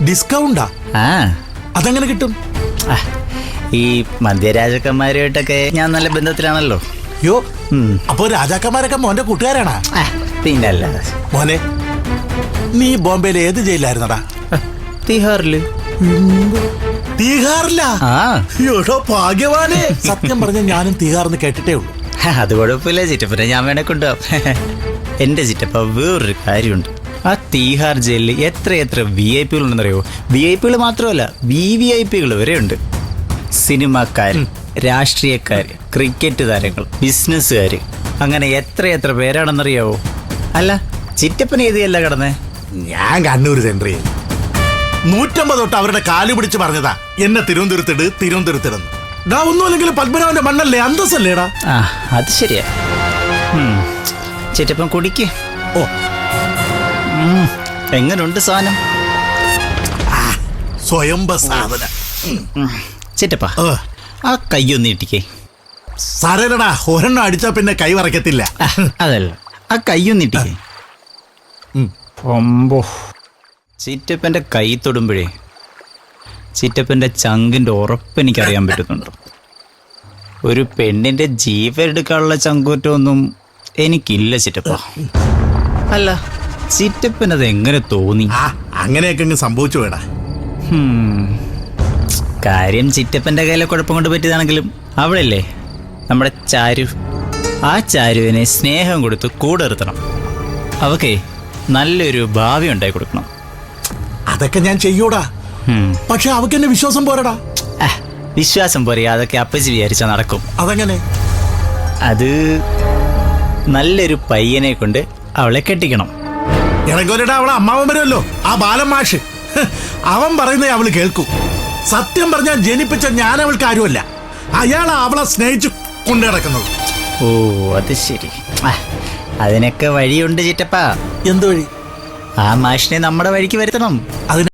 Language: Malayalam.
ഡിസ്കൗണ്ടാ? ആ അതെങ്ങനെ കിട്ടും? ആ, ഈ മധ്യരാജക്കന്മാരുമായിട്ടൊക്കെ ഞാൻ നല്ല ബന്ധത്തിലാണല്ലോ. യോ, അപ്പൊ രാജാക്കന്മാരൊക്കെ മോന്റെ കൂട്ടുകാരാണാ? ആ, പിന്നല്ല. മോനെ, നീ ബോംബെയിൽ ഏത് ജയിലായിരുന്നടാ? തിഹാറില്. തീഹാറില്ല? ആ, യോടോ ഭാഗ്യവാനെ. സത്യം പറഞ്ഞ ഞാനും തീഹാറിന്ന് കേട്ടിട്ടേ ഉള്ളൂ. അത് കുഴപ്പമില്ല ചിറ്റപ്പനെ, ഞാൻ വേണേ കൊണ്ടുപോകാം. എന്റെ ചിറ്റപ്പ, വേറൊരു കാര്യമുണ്ട്. ആ തീഹാർ ജയിലിൽ എത്ര VIP ഉണ്ടെന്നറിയോ? VIP മാത്രമല്ല, VVIP വരെ ഉണ്ട്. സിനിമാക്കാര്, രാഷ്ട്രീയക്കാര്, ക്രിക്കറ്റ് താരങ്ങൾ, ബിസിനസ്സുകാര്, അങ്ങനെ എത്ര പേരാണെന്നറിയാവോ? അല്ല, ചിറ്റപ്പൻ ഏതിയല്ല കടന്നേ? ഞാൻ കണ്ണൂർ സെൻട്രിയിൽ 150 തൊട്ട് അവരുടെ കാല് പിടിച്ച് പറഞ്ഞതാ എന്നെ തിരുവനന്തപുരത്തിടുന്നു. ഡാ, ഒന്നുമല്ലെങ്കിലും പത്മനാഭന്റെ മണ്ണല്ലേ, അന്തസ്സല്ലേടാ? ആ, അത് ശരിയാ. ചിറ്റപ്പൻ കുടിക്ക്. ഓ, എങ്ങനുണ്ട് സാധനം? സ്വയംഭ സാധന. ചിറ്റപ്പ, ആ കയ്യൊന്ന് ഇട്ടിക്കേ. സാരേടാ, ഒരെണ്ണം അടിച്ചാ പിന്നെ കൈ വറക്കത്തില്ല. അതല്ല, ആ കയ്യൊന്ന് ഇട്ടിക്കേ. ഒമ്പോ, ചിറ്റപ്പൻ്റെ കൈ തൊടുമ്പോഴേ ചിറ്റപ്പൻ്റെ ചങ്കിൻ്റെ ഉറപ്പ് എനിക്കറിയാൻ പറ്റുന്നുണ്ട്. ഒരു പെണ്ണിൻ്റെ ജീവൻ എടുക്കാനുള്ള ചങ്കൂറ്റമൊന്നും എനിക്കില്ല ചിറ്റപ്പ. അല്ല, ചിറ്റപ്പനത് എങ്ങനെ തോന്നി? അങ്ങനെയൊക്കെ അങ്ങ് സംഭവിച്ചു വേടാ. കാര്യം ചിറ്റപ്പൻ്റെ കയ്യിലെ കുഴപ്പം കൊണ്ട് പറ്റിയതാണെങ്കിലും അവളല്ലേ നമ്മുടെ ചാരു. ആ ചാരുവിനെ സ്നേഹം കൊടുത്ത് കൂടെ നിർത്തണം. അവക്കേ നല്ലൊരു ഭാവി ഉണ്ടായി കൊടുക്കണം. അതൊക്കെ ഞാൻ ചെയ്യൂടാ. പക്ഷെ അവക്ക് എന്നെ വിശ്വാസം പോരടാ. വിശ്വാസം പോരെ, അതൊക്കെ അപ്പച്ചി വിചാരിച്ചാൽ നടക്കും. അതെങ്ങനെ? അത് നല്ലൊരു പയ്യനെ കൊണ്ട് അവളെ കെട്ടിക്കണം. ഇളങ്കോലടാ, അവളെ അമ്മാവൻ വരുമല്ലോ, ആ ബാലൻ മാഷ്. അവൻ പറയുന്നേ അവള് കേൾക്കൂ. സത്യം പറഞ്ഞാൽ ജനിപ്പിച്ച ഞാൻ അവൾക്ക് ആരുമല്ല. അയാളാ അവളെ സ്നേഹിച്ചു കൊണ്ടു നടക്കുന്നത്. ഓ, അത് ശരി. അതിനൊക്കെ വഴിയുണ്ട് ചിറ്റപ്പ. എന്ത് വഴി? ആ മാഷിനെ നമ്മുടെ വഴിക്ക് വരുത്തണം. അതിന്